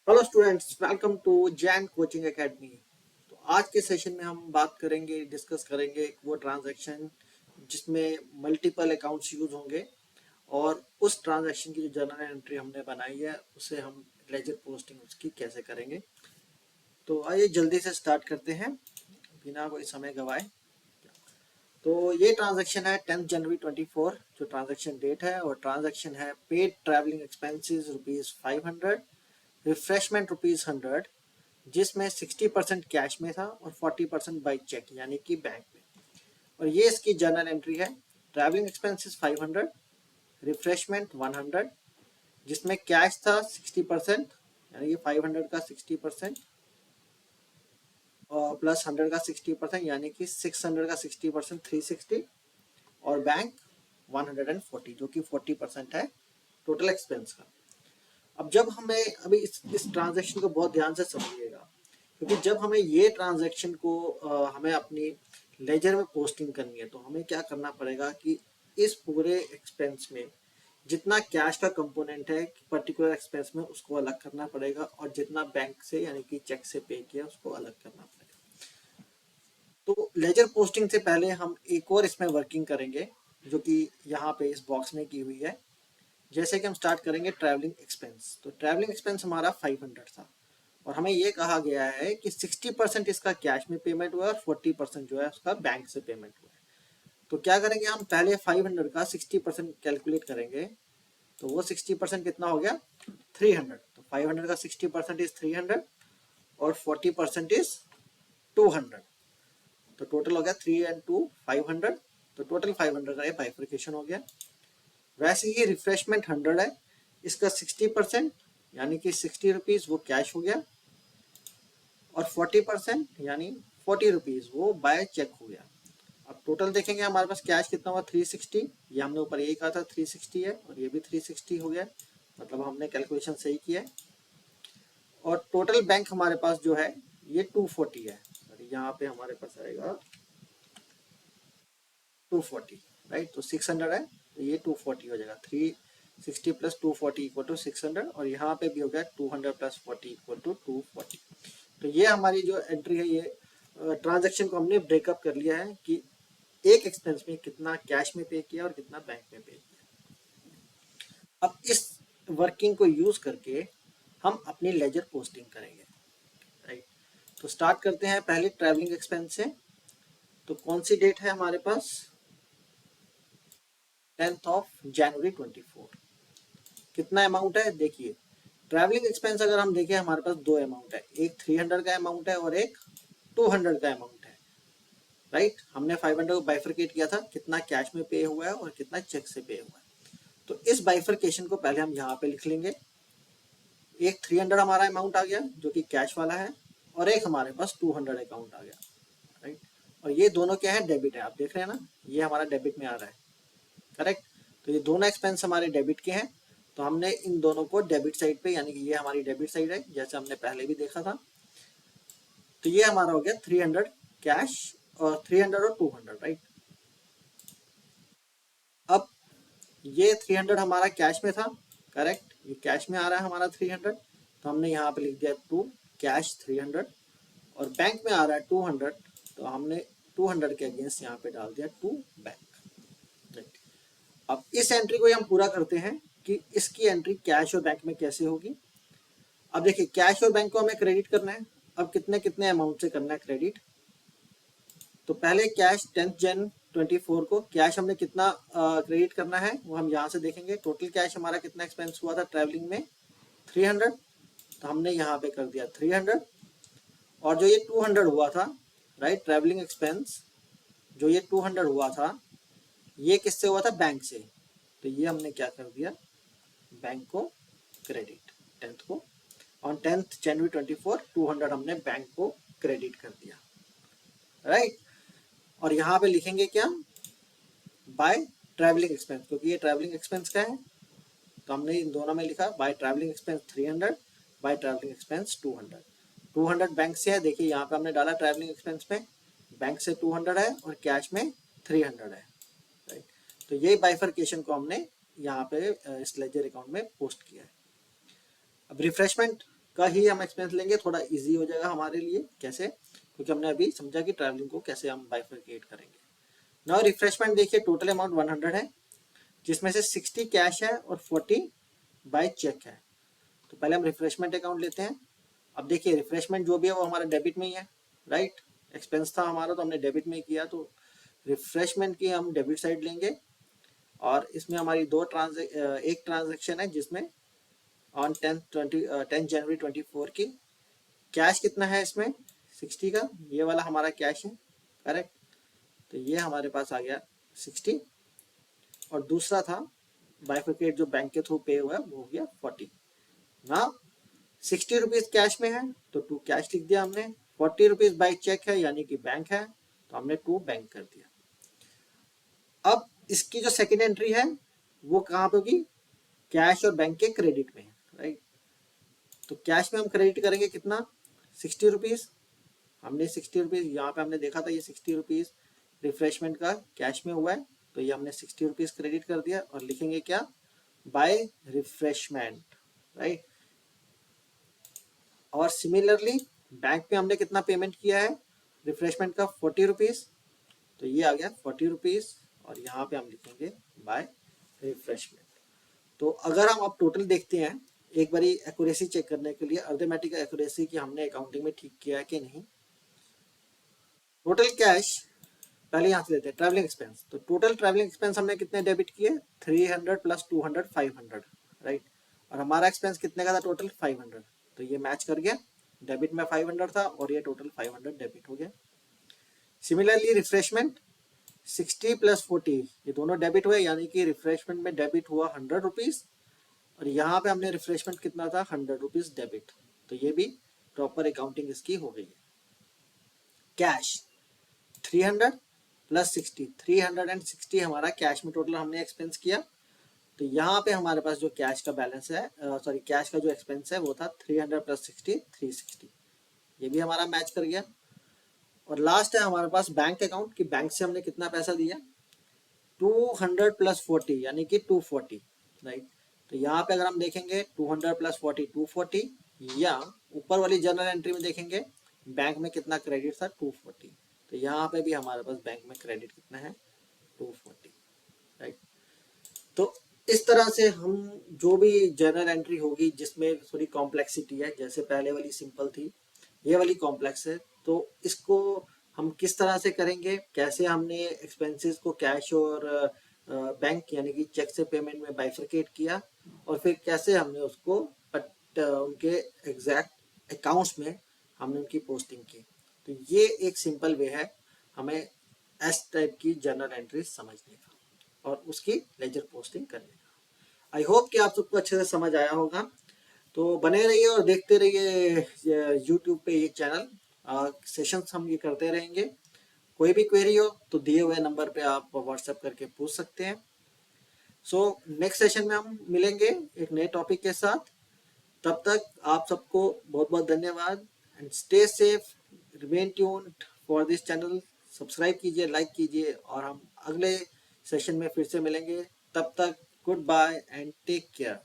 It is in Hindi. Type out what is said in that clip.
Hello students, welcome to Jain coaching academy. तो आज के सेशन में हम बात करेंगे, डिस्कस करेंगे वो ट्रांजैक्शन जिसमें मल्टीपल अकाउंट्स यूज होंगे और उस ट्रांजैक्शन की जो जर्नल एंट्री हमने बनाई है उसे हम लेजर पोस्टिंग उसकी कैसे करेंगे। तो आइए जल्दी से स्टार्ट करते हैं बिना कोई समय गवाए। तो ये ट्रांजैक्शन है 10 जनवरी 24 जो ट्रांजैक्शन डेट है, और ट्रांजैक्शन है पेड ट्रैवलिंग एक्सपेंसेस ₹500, रिफ्रेशमेंट ₹100, जिसमें 60% कैश में था और 40% बाई चेक यानी कि बैंक में। और ये इसकी जर्नल एंट्री है। ट्रैवलिंग एक्सपेंसेस 500, रिफ्रेशमेंट 100, जिसमें कैश था 60% यानी कि 500 का 60% और प्लस 100 का 60% यानी कि 600 का 60% 360, और बैंक 140 जो कि 40% है टोटल एक्सपेंस का। अब जब हमें अभी इस ट्रांजैक्शन को बहुत ध्यान से समझिएगा, क्योंकि जब हमें ये ट्रांजैक्शन को हमें अपनी लेजर में पोस्टिंग करनी है तो हमें क्या करना पड़ेगा कि इस पूरे एक्सपेंस में जितना कैश का कंपोनेंट है पर्टिकुलर एक्सपेंस में उसको अलग करना पड़ेगा, और जितना बैंक से यानी कि चेक से पे किया उसको अलग करना पड़ेगा। तो लेजर पोस्टिंग से पहले हम एक और इसमें वर्किंग करेंगे जो कि यहाँ पे इस बॉक्स में की हुई है। जैसे कि हम स्टार्ट करेंगे ट्रैवलिंग एक्सपेंस। तो ट्रैवलिंग एक्सपेंस हमारा 500 था और हमें ये कहा गया है कि 60% इसका कैश में पेमेंट हुआ है और 40% जो है उसका बैंक से पेमेंट हुआ है। तो क्या करेंगे, हम पहले 500 का 60% कैलकुलेट करेंगे। तो वो 60% कितना हो गया, 300। तो 500 का 60% इज 300 और 40% इज 200। तो टोटल हो गया 3 and 2 500। तो टोटल 500 का ये बाइफर्केशन हो गया। वैसे ही रिफ्रेशमेंट 100 है, इसका 60% यानी कि 60 रुपीज वो कैश हो गया और 40% यानी 40 रुपीज वो बाय चेक हो गया। अब टोटल देखेंगे हमारे पास कैश कितना हुआ 360। ये हमने ऊपर यही कहा था 360 है और ये भी 360 हो गया, मतलब हमने कैलकुलेशन सही किया है। और टोटल बैंक हमारे पास जो है ये 240 है, और यहाँ पे हमारे पास आएगा 240, राइट। तो 600 है तो ये 240 हो जाएगा। 360 प्लस 240 इक्वल टू 600, और यहाँ पे भी हो गया 200 प्लस 40 इक्वल टू 240। तो ये हमारी जो एंट्री है, ये ट्रांजैक्शन को हमने ब्रेकअप कर लिया है कि एक एक्सपेंस में कितना कैश में पे किया और कितना बैंक में पे किया। अब इस वर्किंग को यूज करके हम अपनी लेजर पोस्टिंग करेंगे, राइट। तो स्टार्ट करते हैं पहले ट्रैवलिंग एक्सपेंस से। तो कौन सी डेट है हमारे पास, 10 जनवरी 24। कितना अमाउंट है देखिए। ट्रैवलिंग एक्सपेंस अगर हम देखें हमारे पास दो अमाउंट है, एक 300 का अमाउंट है और एक 200 का अमाउंट है, राइट। हमने 500 को बाइफरकेट किया था, कितना कैश में पे हुआ है और कितना चेक से पे हुआ है। तो इस बाइफरकेशन को पहले हम यहाँ पे लिख लेंगे। एक 300 हमारा अमाउंट आ गया जो कि कैश वाला है, और एक हमारे पास 200 अकाउंट आ गया, राइट। और ये दोनों क्या है, डेबिट है। आप देख रहे हैं ना, ये हमारा डेबिट में आ रहा है, करेक्ट। तो ये दोनों एक्सपेंस हमारे डेबिट के हैं, तो हमने इन दोनों को डेबिट साइड पे, यानी कि ये हमारी डेबिट साइड है जैसे हमने पहले भी देखा था। तो ये हमारा हो गया 300 कैश और 300 और 200, राइट। अब ये 300 हमारा कैश में था, करेक्ट। ये कैश में आ रहा है हमारा 300, तो हमने यहाँ पे लिख दिया टू कैश 300, और बैंक में आ रहा है 200, तो हमने 200 के अगेंस्ट यहाँ पे डाल दिया टू बैंक, राइट। अब इस एंट्री को हम पूरा करते हैं कि इसकी एंट्री कैश और बैंक में कैसे होगी। अब देखिए, कैश और बैंक को हमें क्रेडिट करना है। अब कितने कितने अमाउंट से करना है क्रेडिट। तो पहले कैश 10 जन 24 को कैश हमने कितना क्रेडिट करना है वो हम यहाँ से देखेंगे। टोटल कैश हमारा कितना एक्सपेंस हुआ था ट्रैवलिंग में, 300। तो हमने यहाँ पे कर दिया 300, और जो ये 200 हुआ था, राइट, ट्रैवलिंग एक्सपेंस जो ये 200 हुआ था, ये किससे हुआ था, बैंक से। तो ये हमने क्या कर दिया, बैंक को क्रेडिट 10th को, ऑन 10 जनवरी 24 200 हमने बैंक को क्रेडिट कर दिया, राइट। और यहाँ पे लिखेंगे क्या, बाय ट्रैवलिंग एक्सपेंस, क्योंकि ये ट्रैवलिंग एक्सपेंस का है। तो हमने इन दोनों में लिखा bye travelling expense 300, bye travelling expense 200। 200 bank से है, देखिए यहाँ पे हमने डाला ट्रैवलिंग एक्सपेंस में, बैंक से 200 है और कैश में 300 है, राइट। तो ये बाइफर्केशन को हमने यहाँ पे इस लेजर अकाउंट में पोस्ट किया है। अब रिफ्रेशमेंट का ही हम एक्सपेंस लेंगे, थोड़ा इजी हो जाएगा हमारे लिए। कैसे? क्योंकि हमने अभी समझा कि ट्रैवलिंग को कैसे हम बाइफरकेट करेंगे। नाउ रिफ्रेशमेंट देखिए, टोटल अमाउंट 100 है, जिसमें से 60 कैश है और 40 बाय चेक है। तो पहले हम रिफ्रेशमेंट अकाउंट लेते हैं। अब देखिए रिफ्रेशमेंट जो भी है वो हमारा डेबिट में ही है, राइट। एक्सपेंस था हमारा तो हमने डेबिट में किया, तो रिफ्रेशमेंट की हम डेबिट साइड लेंगे। और इसमें हमारी एक ट्रांजेक्शन है जिसमें ऑन 10 जनवरी 24 की। कैश कितना है इसमें? 60 का, ये वाला हमारा कैश है, करेक्ट। तो ये हमारे पास आ गया 60, और दूसरा था बाइफरकेट जो बैंक के थ्रू पे हुआ है वो हो गया 40 ना। 60 रुपीज कैश में है तो 2 कैश लिख दिया हमने, 40 रुपीज बाई चेक है यानी कि बैंक है तो हमने 2 बैंक कर दिया। अब इसकी जो सेकेंड एंट्री है वो कहाँ पे होगी? कैश और बैंक के क्रेडिट में है, राइट। तो कैश में हम क्रेडिट करेंगे कितना? 60 रुपीज। हमने 60 रुपीज यहाँ पे हमने देखा था, ये 60 रुपीज रिफ्रेशमेंट का कैश में हुआ है, तो ये हमने 60 रुपीज क्रेडिट कर दिया और लिखेंगे क्या? By refreshment, right. और सिमिलरली बैंक में हमने कितना पेमेंट किया है रिफ्रेशमेंट का? 40 रुपीज, तो ये आ गया 40 रुपीज और यहाँ पे हम लिखेंगे बाय रिफ्रेशमेंट। तो अगर हम अब टोटल देखते हैं एक बारी एक्यूरेसी चेक करने के लिए, अर्थमेटिक एक्यूरेसी की हमने अकाउंटिंग में ठीक किया है कि नहीं। टोटल कैश पहले यहाँ से लेते हैं, ट्रैवलिंग एक्सपेंस। तो टोटल ट्रैवलिंग एक्सपेंस हमने कितने डेबिट किए? 300 प्लस 200 500, राइट। और हमारा एक्सपेंस कितने का था टोटल? 500, तो ये मैच कर गया। डेबिट में 500 था और ये टोटल 500 डेबिट हो गया। सिमिलरली रिफ्रेशमेंट 60 प्लस 40 ये दोनों डेबिट हुए, यानी कि रिफ्रेशमेंट में डेबिट हुआ 100 रुपीज और यहाँ पे हमने रिफ्रेशमेंट कितना था? 100 रुपीज डेबिट, तो ये भी प्रॉपर अकाउंटिंग इसकी हो गई है। कैश 300 प्लस 60, 360 हमारा कैश में टोटल हमने एक्सपेंस किया। तो यहाँ पे हमारे पास जो कैश का बैलेंस है, सॉरी कैश का जो एक्सपेंस है वो था 300 प्लस 60 360, ये भी हमारा मैच कर गया। और लास्ट है हमारे पास बैंक अकाउंट, कि बैंक से हमने कितना पैसा दिया? 200 प्लस 40 यानी कि 240, राइट। तो यहाँ पे अगर हम देखेंगे 200 प्लस 40 240, या ऊपर वाली जर्नल एंट्री में देखेंगे बैंक में कितना क्रेडिट था? 240, तो यहाँ पे भी हमारे पास बैंक में क्रेडिट कितना है? 240, राइट। तो इस तरह से हम जो भी जर्नल एंट्री होगी जिसमें थोड़ी कॉम्प्लेक्सिटी है, जैसे पहले वाली सिंपल थी ये वाली कॉम्प्लेक्स है, तो इसको हम किस तरह से करेंगे, कैसे हमने एक्सपेंसेस को कैश और बैंक यानी कि चेक से पेमेंट में बाइफरकेट किया, और फिर कैसे हमने उसको उनके एग्जैक्ट अकाउंट्स में हमने उनकी पोस्टिंग की। तो ये एक सिंपल वे है हमें एस टाइप की जर्नल एंट्री समझने का और उसकी लेजर पोस्टिंग करने का। आई होप कि आप सबको अच्छे से समझ आया होगा। तो बने रहिए और देखते रहिए यूट्यूब पे ये चैनल, सेशंस हम ये करते रहेंगे। कोई भी क्वेरी हो तो दिए हुए नंबर पे आप व्हाट्सएप करके पूछ सकते हैं। सो नेक्स्ट सेशन में हम मिलेंगे एक नए टॉपिक के साथ। तब तक आप सबको बहुत बहुत धन्यवाद and stay safe, remain tuned for this channel. Subscribe कीजिए, लाइक कीजिए और हम अगले सेशन में फिर से मिलेंगे। तब तक goodbye and take care.